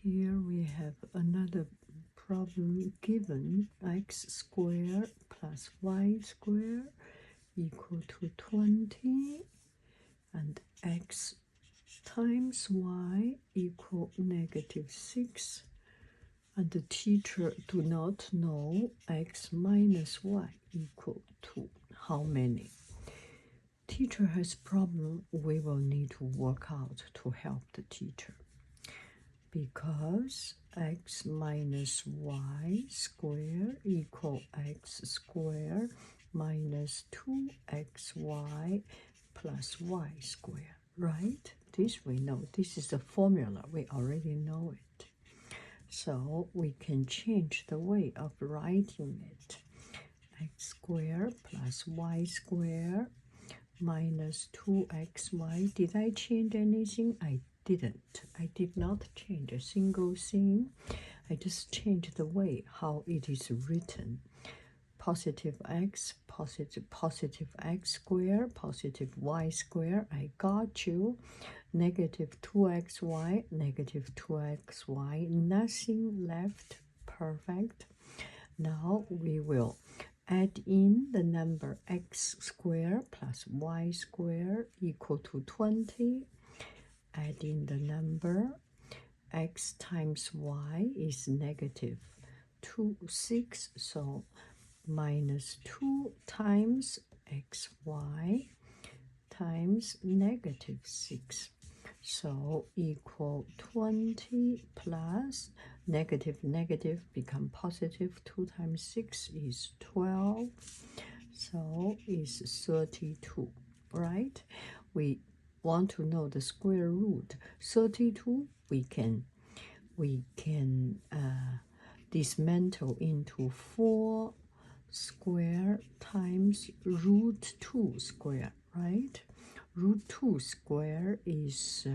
Here we have another problem given x squared plus y squared equal to 20 and x times y equal -6, and the teacher do not know x minus y equal to how many. Teacher has problem we will need to work out to help the teacher, because x minus y squared equal x squared minus 2xy plus y squared, right? This we know. This is the formula. We already know it. So we can change the way of writing it. X squared plus y squared minus 2xy. Did I change anything? I didn't. I did not change a single thing. I just changed the way how it is written. Positive x, positive x squared, positive y squared. I got you. Negative 2xy, negative 2xy. Nothing left. Perfect. Now we will add in the number x squared plus y squared equal to 20. Add in the number x times y is -6, so -2 times xy times -6. So equal 20 plus negative become positive. 2 times 6 is 12. So is 32, right? We want to know the square root. 32 we can dismantle into 4 square times root 2 square, right? Root 2 square is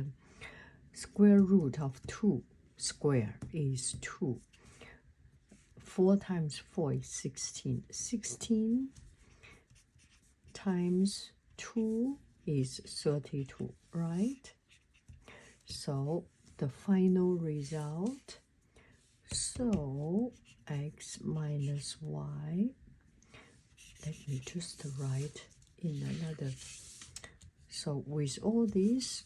square root of 2 square is 2. 4 times 4 is 16. 16 times 2 is 32, right? So the final result, so x minus y, let me just write in another. So with all these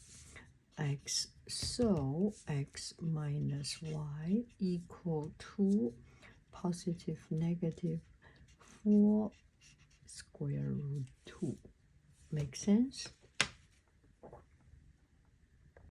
x, so x minus y equal to positive negative 4 square root 2. Make sense?